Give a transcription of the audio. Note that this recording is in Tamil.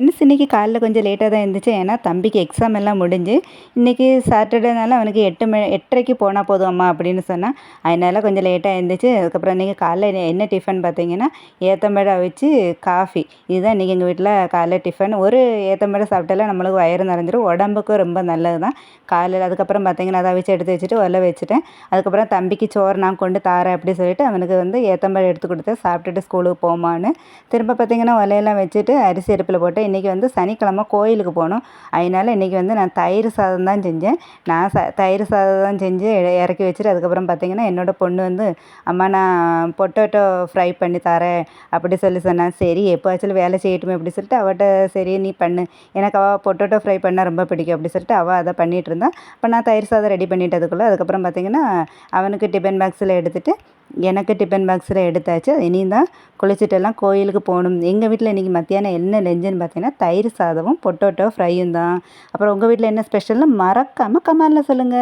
ஃப்ரெண்ட்ஸ் இன்றைக்கி காலைல கொஞ்சம் லேட்டாக தான் இருந்துச்சு. ஏன்னா தம்பிக்கு எக்ஸாம் எல்லாம் முடிஞ்சு இன்றைக்கி சாட்டர்டேனால அவனுக்கு 8:30க்கு போனால் போதும் அம்மா அப்படின்னு சொன்னான். அதனால கொஞ்சம் லேட்டாக இருந்துச்சு. அதுக்கப்புறம் இன்றைக்கி காலைல என்ன டிஃபன் பார்த்தீங்கன்னா ஏத்தம்பழம் அவிச்சு காஃபி. இதுதான் இன்றைக்கி எங்கள் வீட்டில் காலைல டிஃபன். ஒரு ஏத்தம்பழம் சாப்பிட்டாலே நம்மளுக்கு வயிறு நிறைஞ்சிரும், உடம்புக்கும் ரொம்ப நல்லது தான் காலையில். அதுக்கப்புறம் பார்த்தீங்கன்னா அதை அவிச்சு எடுத்து வச்சுட்டு உள்ள வச்சுட்டேன். அதுக்கப்புறம் தம்பிக்கு சோறு நான் கொண்டு தாரேன் அப்படி சொல்லிட்டு அவனுக்கு ஏத்தம்பழம் எடுத்து கொடுத்தேன். சாப்பிட்டுட்டு ஸ்கூலுக்கு போமான்னு. திரும்ப பார்த்தீங்கன்னா உலையெல்லாம் வச்சுட்டு அரிசி அடுப்பில் போட்டு இன்றைக்கி சனிக்கிழமை கோயிலுக்கு போகணும். அதனால் இன்றைக்கி நான் தயிர் சாதம் தான் செஞ்சேன். நான் தயிர் சாதம் தான் செஞ்சு இறக்கி வச்சுட்டு அதுக்கப்புறம் பார்த்திங்கன்னா என்னோடய பொண்ணு அம்மா நான் பொட்டேட்டோ ஃப்ரை பண்ணி தரேன் அப்படி சொன்னான். சரி எப்போவாச்சும் வேலை செய்யட்டுமே அப்படி சொல்லிட்டு அவட்ட சரி நீ பண்ணு, எனக்கு அவள் பொட்டேட்டோ ஃப்ரை பண்ணால் ரொம்ப பிடிக்கும் அப்படி சொல்லிட்டு அவள் அதை பண்ணிகிட்டு இருந்தான். இப்போ நான் தயிர் சாதம் ரெடி பண்ணிட்டதுக்குள்ளே அதுக்கப்புறம் பார்த்திங்கன்னா அவனுக்கு டிஃபன் பாக்ஸில் எடுத்துகிட்டு எனக்கு டிஃபன் பாக்ஸில் எடுத்தாச்சு. இனியும் தான் குளிச்சுட்டெல்லாம் கோயிலுக்கு போகணும். எங்கள் வீட்டில் இன்றைக்கி மத்தியானம் என்ன லஞ்சுன்னு பார்த்தீங்கன்னா தயிர் சாதமும் பொட்டேட்டோ ஃப்ரையும் தான். அப்புறம் உங்கள் வீட்டில் என்ன ஸ்பெஷல்னு மறக்காமல் கமெண்டில் சொல்லுங்கள்.